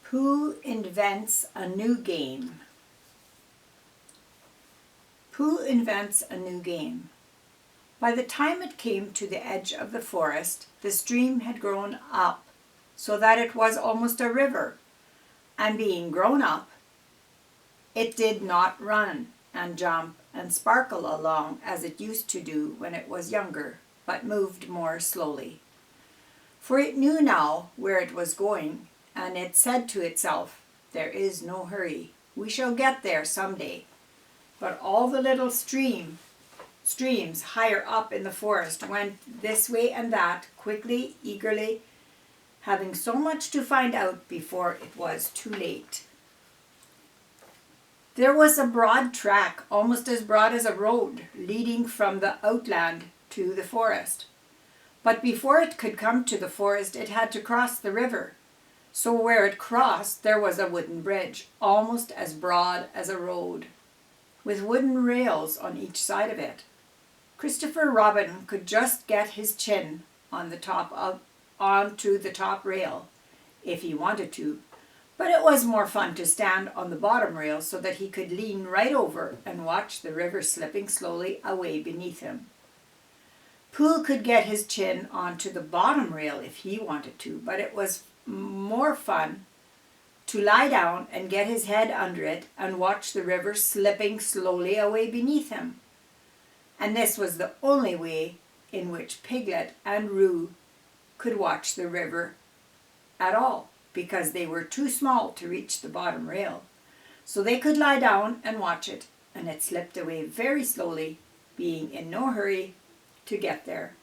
Pooh invents a new game. Pooh invents a new game. By the time it came to the edge of the forest, the stream had grown up so that it was almost a river, and being grown up, it did not run and jump and sparkle along as it used to do when it was younger, but moved more slowly. For it knew now where it was going, and it said to itself, "There is no hurry. We shall get there some day." But all the little streams higher up in the forest went this way and that, quickly, eagerly, having so much to find out before it was too late. There was a broad track, almost as broad as a road, leading from the outland to the forest. But before it could come to the forest, it had to cross the river. So where it crossed, there was a wooden bridge, almost as broad as a road, with wooden rails on each side of it. Christopher Robin could just get his chin onto the top rail if he wanted to, but it was more fun to stand on the bottom rail so that he could lean right over and watch the river slipping slowly away beneath him. Pooh could get his chin onto the bottom rail if he wanted to, but it was more fun to lie down and get his head under it and watch the river slipping slowly away beneath him. And this was the only way in which Piglet and Roo could watch the river at all, because they were too small to reach the bottom rail. So they could lie down and watch it, and it slipped away very slowly, being in no hurry to get there.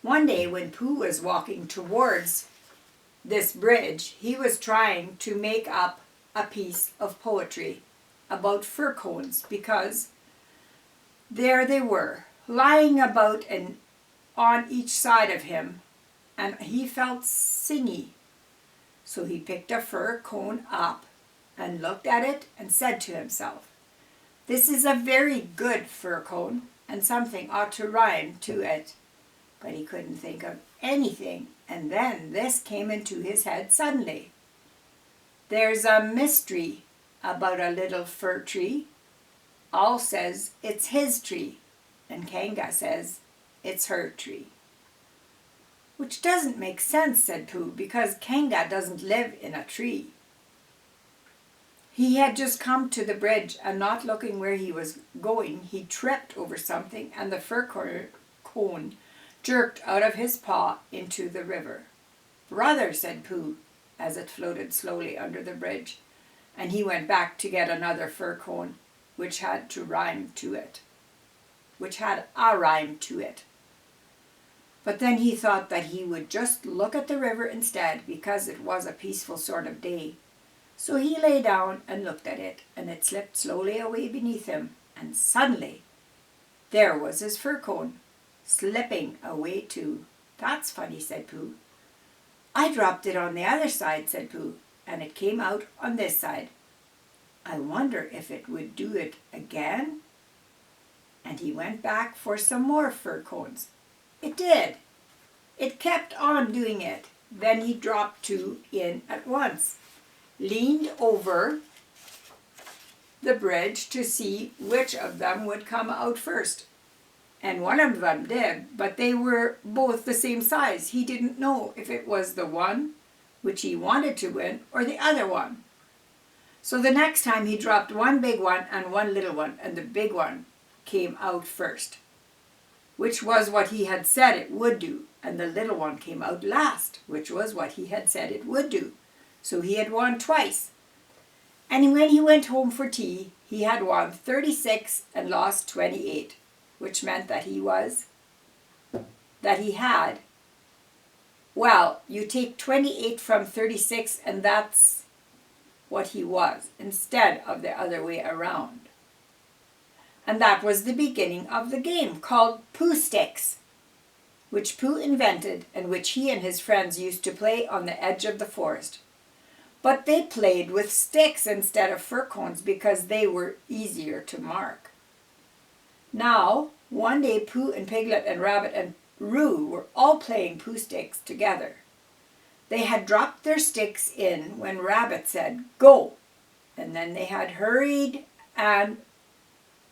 One day when Pooh was walking towards this bridge, he was trying to make up a piece of poetry about fir cones, because there they were, lying about and on each side of him, and he felt singy. So he picked a fir cone up and looked at it and said to himself, "This is a very good fir cone, and something ought to rhyme to it." But he couldn't think of anything, and then this came into his head suddenly. "There's a mystery about a little fir tree. All says it's his tree, and Kanga says it's her tree." "Which doesn't make sense," said Pooh, "because Kanga doesn't live in a tree." He had just come to the bridge, and not looking where he was going, he tripped over something, and the fir cone jerked out of his paw into the river. "Brother," said Pooh, as it floated slowly under the bridge, and he went back to get another fir cone, which had a rhyme to it. But then he thought that he would just look at the river instead, because it was a peaceful sort of day. So he lay down and looked at it, and it slipped slowly away beneath him, and suddenly there was his fir cone, slipping away too. "That's funny," said Pooh. "I dropped it on the other side," said Pooh, "and it came out on this side. I wonder if it would do it again?" And he went back for some more fir cones. It did. It kept on doing it. Then he dropped two in at once, leaned over the bridge to see which of them would come out first. And one of them did, but they were both the same size. He didn't know if it was the one which he wanted to win or the other one. So the next time he dropped one big one and one little one, and the big one came out first, which was what he had said it would do, and the little one came out last, which was what he had said it would do. So he had won twice. And when he went home for tea, he had won 36 and lost 28, which meant that you take 28 from 36, and that's what he was, instead of the other way around. And that was the beginning of the game, called Pooh Sticks, which Pooh invented, and which he and his friends used to play on the edge of the forest. But they played with sticks instead of fir cones, because they were easier to mark. Now, one day Pooh and Piglet and Rabbit and Roo were all playing Pooh Sticks together. They had dropped their sticks in when Rabbit said, "Go!" And then they had hurried and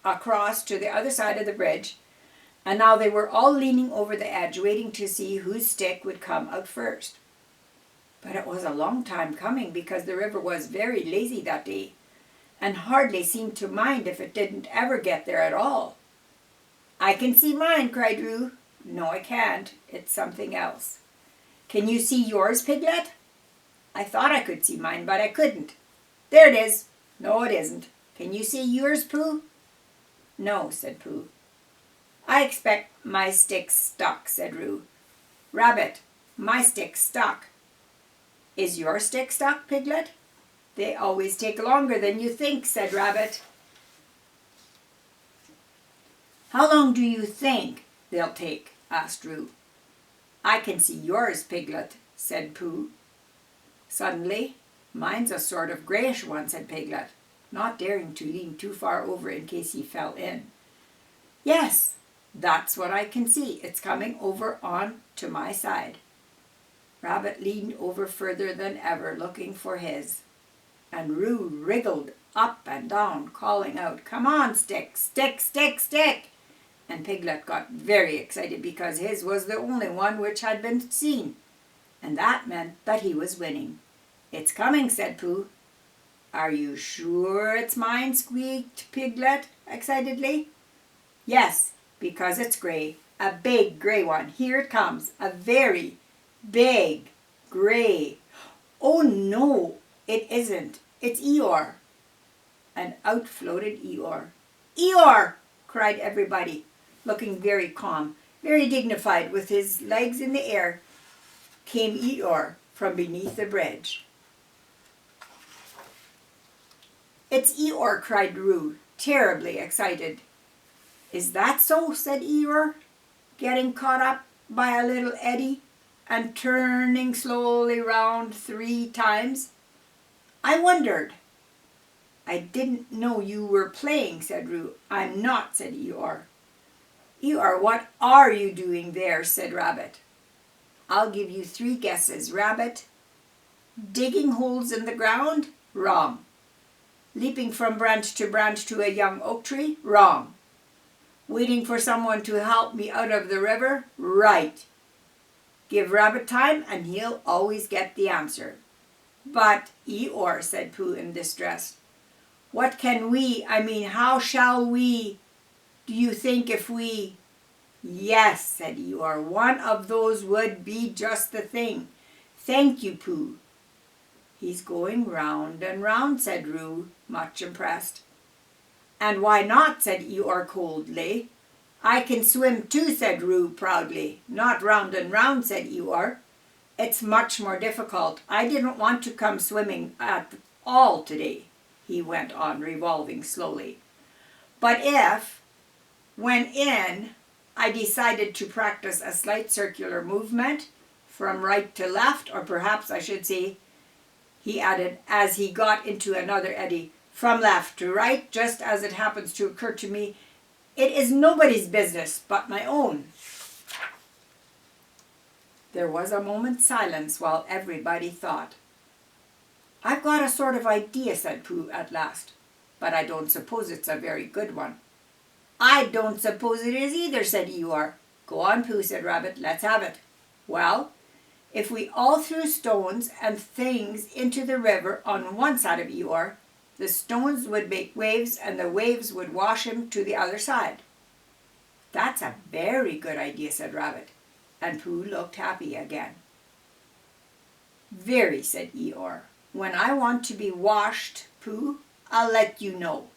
across to the other side of the bridge, and now they were all leaning over the edge waiting to see whose stick would come out first. But it was a long time coming because the river was very lazy that day and hardly seemed to mind if it didn't ever get there at all. "I can see mine," cried Roo. "No, I can't. It's something else." "Can you see yours, Piglet?" "I thought I could see mine, but I couldn't." "There it is." "No, it isn't." "Can you see yours, Pooh?" "No," said Pooh. "I expect my stick's stuck," said Roo. "Rabbit, my stick's stuck." "Is your stick stuck, Piglet?" "They always take longer than you think," said Rabbit. "How long do you think they'll take?" asked Roo. "I can see yours, Piglet," said Pooh. Suddenly, "Mine's a sort of greyish one," said Piglet, not daring to lean too far over in case he fell in. "Yes, that's what I can see. It's coming over on to my side." Rabbit leaned over further than ever, looking for his, and Roo wriggled up and down, calling out, "Come on, stick, stick, stick, stick!" And Piglet got very excited because his was the only one which had been seen, and that meant that he was winning. "It's coming," said Pooh. "Are you sure it's mine?" squeaked Piglet excitedly. "Yes, because it's grey, a big grey one. Here it comes, a very big grey." "Oh no, it isn't. It's Eeyore." And out floated Eeyore. "Eeyore!" cried everybody, looking very calm, very dignified, with his legs in the air. Came Eeyore from beneath the bridge. "It's Eeyore!" cried Roo, terribly excited. "Is that so?" said Eeyore, getting caught up by a little eddy and turning slowly round 3 times. "I wondered." "I didn't know you were playing," said Roo. "I'm not," said Eeyore. "Eeyore, what are you doing there?" said Rabbit. "I'll give you 3 guesses, Rabbit. Digging holes in the ground? Wrong. Leaping from branch to a young oak tree? Wrong. Waiting for someone to help me out of the river? Right. Give Rabbit time and he'll always get the answer." "But, Eeyore," said Pooh in distress, "what can we, how shall we, do you think if we—" "Yes," said Eeyore, "one of those would be just the thing. Thank you, Pooh." "He's going round and round," said Roo, much impressed. "And why not?" said Eeyore coldly. "I can swim too," said Roo proudly. "Not round and round," said Eeyore. "It's much more difficult. I didn't want to come swimming at all today," he went on, revolving slowly. "But if, when in, I decided to practice a slight circular movement from right to left, or perhaps I should say," he added, as he got into another eddy, "from left to right, just as it happens to occur to me, it is nobody's business but my own." There was a moment's silence while everybody thought. "I've got a sort of idea," said Pooh at last, "but I don't suppose it's a very good one." "I don't suppose it is either," said Eeyore. "Go on, Pooh," said Rabbit. "Let's have it." "Well, if we all threw stones and things into the river on one side of Eeyore, the stones would make waves and the waves would wash him to the other side." "That's a very good idea," said Rabbit, and Pooh looked happy again. "Very," said Eeyore. "When I want to be washed, Pooh, I'll let you know."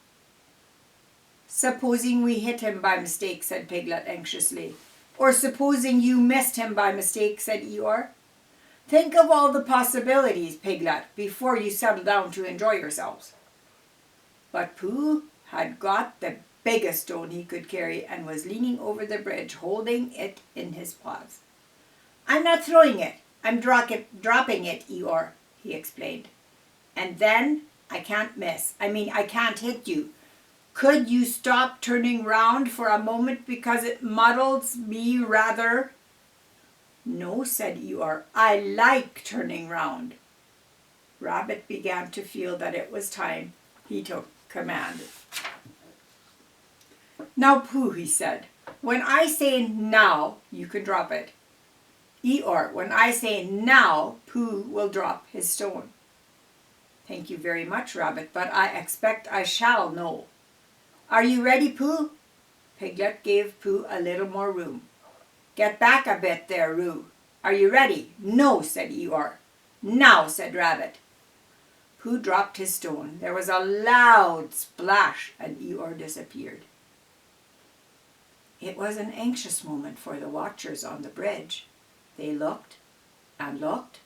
"Supposing we hit him by mistake," said Piglet anxiously. "Or supposing you missed him by mistake," said Eeyore. "Think of all the possibilities, Piglet, before you settle down to enjoy yourselves." But Pooh had got the biggest stone he could carry and was leaning over the bridge, holding it in his paws. "I'm not throwing it, I'm dropping it, Eeyore," he explained. "And then I can't miss. I can't hit you. Could you stop turning round for a moment because it muddles me rather?" No, said Eeyore, I like turning round. Rabbit began to feel that it was time he took command. Now, Pooh, he said, when I say now, you can drop it. Eeyore, when I say now, Pooh will drop his stone. Thank you very much, Rabbit, but I expect I shall know. Are you ready, Pooh? Piglet gave Pooh a little more room. Get back a bit there, Roo. Are you ready? No, said Eeyore. Now, said Rabbit. Pooh dropped his stone. There was a loud splash and Eeyore disappeared. It was an anxious moment for the watchers on the bridge. They looked and looked,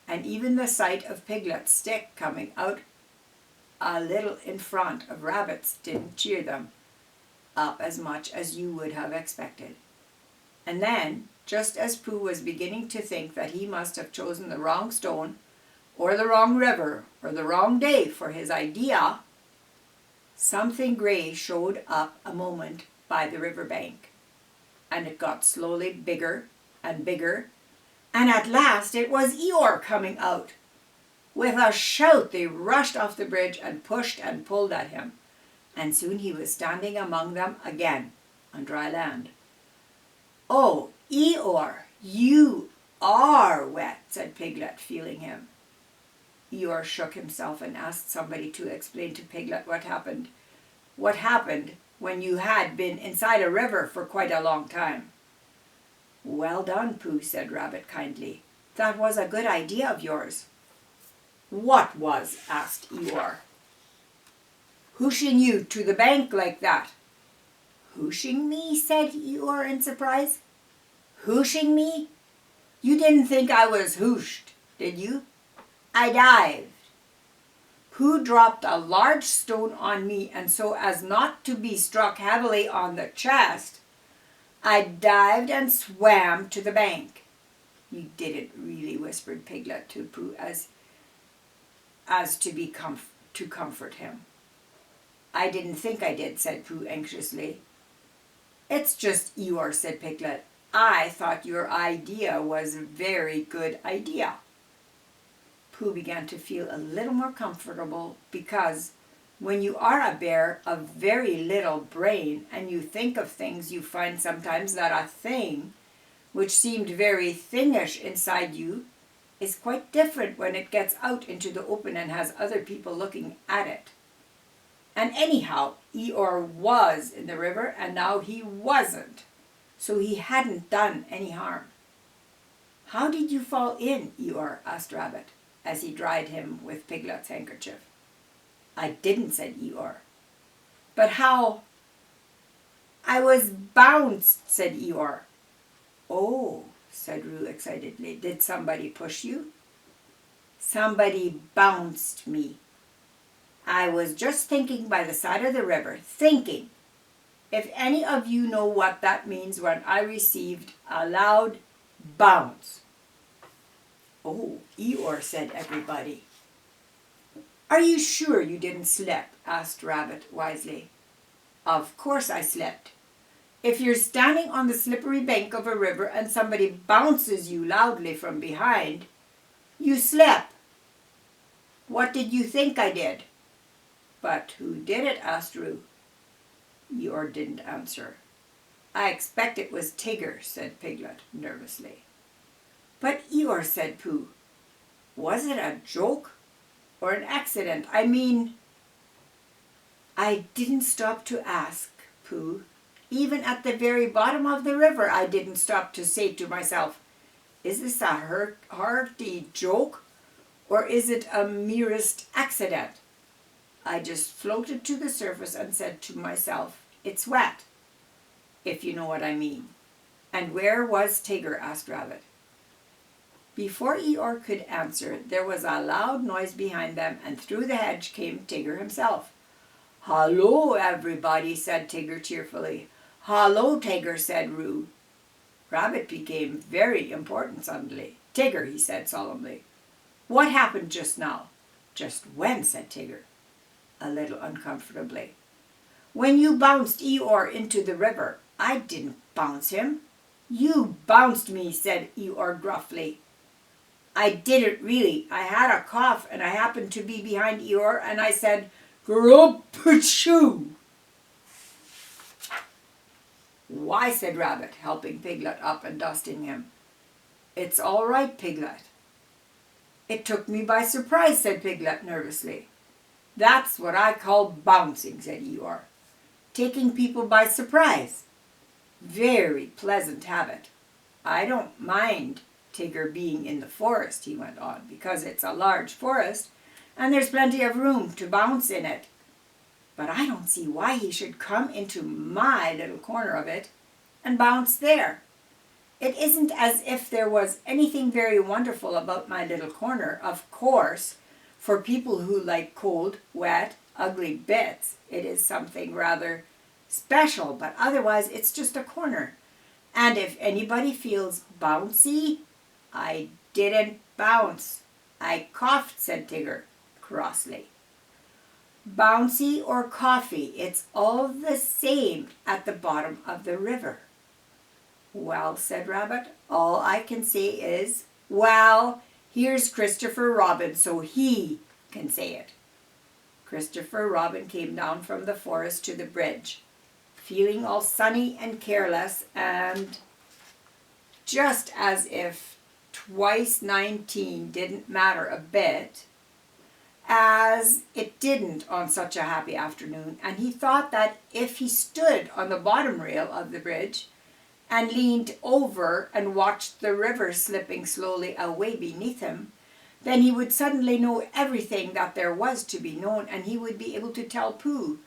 and even the sight of Piglet's stick coming out a little in front of Rabbit's didn't cheer them up as much as you would have expected. And then, just as Pooh was beginning to think that he must have chosen the wrong stone, or the wrong river, or the wrong day for his idea, something grey showed up a moment by the river bank, and it got slowly bigger and bigger, and at last it was Eeyore coming out. With a shout they rushed off the bridge and pushed and pulled at him, and soon he was standing among them again on dry land. Oh, Eeyore, you are wet, said Piglet, feeling him. Eeyore shook himself and asked somebody to explain to Piglet what happened when you had been inside a river for quite a long time. Well done, Pooh, said Rabbit kindly. That was a good idea of yours. What was? Asked Eeyore. Hooshing you to the bank like that. Hooshing me? Said Eeyore in surprise. Hooshing me? You didn't think I was hooshed, did you? I dived. Pooh dropped a large stone on me, and so as not to be struck heavily on the chest, I dived and swam to the bank. You didn't really, whispered Piglet to Pooh as to comfort him. I didn't think I did, said Pooh anxiously. It's just Eeyore, said Piglet. I thought your idea was a very good idea. Pooh began to feel a little more comfortable because when you are a bear of very little brain and you think of things, you find sometimes that a thing which seemed very thingish inside you is quite different when it gets out into the open and has other people looking at it. And anyhow, Eeyore was in the river and now he wasn't, so he hadn't done any harm. How did you fall in, Eeyore? Asked Rabbit, as he dried him with Piglet's handkerchief. I didn't, said Eeyore. But how? I was bounced, said Eeyore. Oh, said Roo excitedly. Did somebody push you? Somebody bounced me. I was just thinking by the side of the river, thinking. If any of you know what that means when I received a loud bounce. Oh, Eeyore, said everybody. Are you sure you didn't slip? Asked Rabbit wisely. Of course I slipped. If you're standing on the slippery bank of a river and somebody bounces you loudly from behind, you slip. What did you think I did? But who did it? Asked Roo. Eeyore didn't answer. I expect it was Tigger, said Piglet nervously. But Eeyore, said Pooh, was it a joke or an accident? I mean, I didn't stop to ask, Pooh. Even at the very bottom of the river, I didn't stop to say to myself, is this a hearty joke or is it a merest accident? I just floated to the surface and said to myself, it's wet, if you know what I mean. And where was Tigger? Asked Rabbit. Before Eeyore could answer, there was a loud noise behind them, and through the hedge came Tigger himself. Hello, everybody, said Tigger cheerfully. Hello, Tigger, said Roo. Rabbit became very important suddenly. Tigger, he said solemnly. What happened just now? Just when? Said Tigger, a little uncomfortably. When you bounced Eeyore into the river. I didn't bounce him. You bounced me, said Eeyore gruffly. I didn't really. I had a cough and I happened to be behind Eeyore and I said, Grump-a-choo. Why, said Rabbit, helping Piglet up and dusting him. It's all right, Piglet. It took me by surprise, said Piglet nervously. That's what I call bouncing, said Eeyore. Taking people by surprise. Very pleasant habit. I don't mind Tigger being in the forest, he went on, because it's a large forest and there's plenty of room to bounce in it. But I don't see why he should come into my little corner of it and bounce there. It isn't as if there was anything very wonderful about my little corner. Of course, for people who like cold, wet, ugly bits, it is something rather special, but otherwise it's just a corner. And if anybody feels bouncy, I didn't bounce. I coughed, said Tigger crossly. Bouncy or coffee, it's all the same at the bottom of the river. Well, said Rabbit, all I can say is, well, here's Christopher Robin, so he can say it. Christopher Robin came down from the forest to the bridge, feeling all sunny and careless, and just as if twice 19 didn't matter a bit, as it didn't on such a happy afternoon, and he thought that if he stood on the bottom rail of the bridge and leaned over and watched the river slipping slowly away beneath him, then he would suddenly know everything that there was to be known, and he would be able to tell Pooh,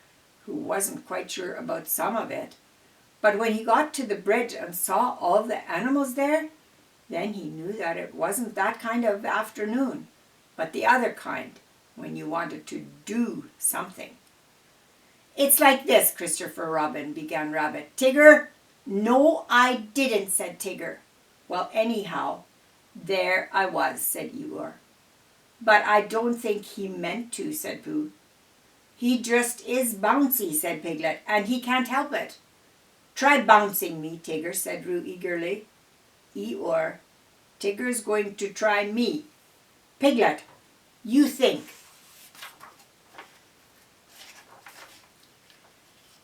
who wasn't quite sure about some of it. But when he got to the bridge and saw all the animals there, then he knew that it wasn't that kind of afternoon, but the other kind, when you wanted to do something. It's like this, Christopher Robin, began Rabbit. Tigger? No, I didn't, said Tigger. Well, anyhow, there I was, said Eeyore. But I don't think he meant to, said Pooh. He just is bouncy, said Piglet, and he can't help it. Try bouncing me, Tigger, said Roo eagerly. Eeyore, Tigger's going to try me. Piglet, you think.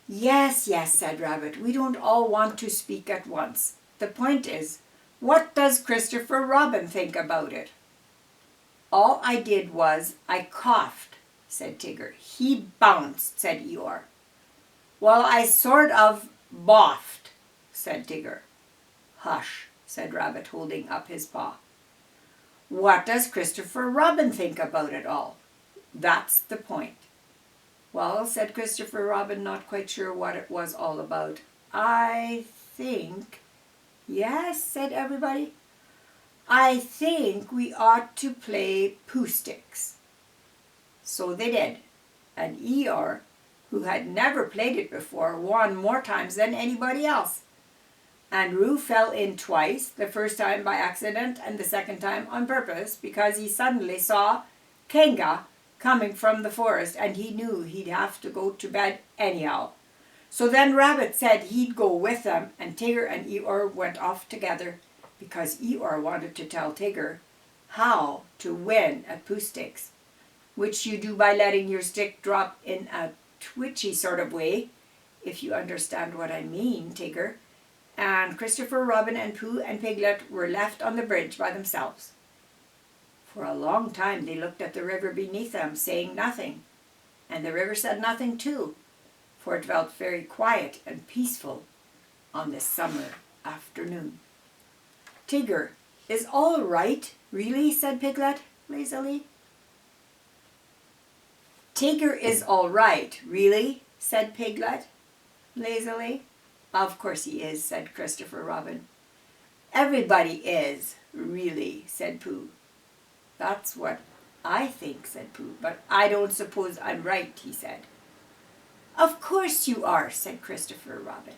Yes, yes, said Rabbit. We don't all want to speak at once. The point is, what does Christopher Robin think about it? All I did was I coughed, said Tigger. He bounced, said Eeyore. Well, I sort of boffed, said Tigger. Hush, said Rabbit, holding up his paw. What does Christopher Robin think about it all? That's the point. Well, said Christopher Robin, not quite sure what it was all about. I think... Yes, said everybody. I think we ought to play Pooh Sticks. So they did, and Eeyore, who had never played it before, won more times than anybody else. And Roo fell in twice, the first time by accident and the second time on purpose, because he suddenly saw Kanga coming from the forest, and he knew he'd have to go to bed anyhow. So then Rabbit said he'd go with them, and Tigger and Eeyore went off together, because Eeyore wanted to tell Tigger how to win at Pooh Sticks, which you do by letting your stick drop in a twitchy sort of way, if you understand what I mean, Tigger. And Christopher Robin and Pooh and Piglet were left on the bridge by themselves. For a long time they looked at the river beneath them, saying nothing, and the river said nothing too, for it felt very quiet and peaceful on this summer afternoon. Tigger, is all right, really? Said Piglet lazily. Tigger is all right, really? Said Piglet lazily. Of course he is, said Christopher Robin. Everybody is, really, said Pooh. That's what I think, said Pooh, but I don't suppose I'm right, he said. Of course you are, said Christopher Robin.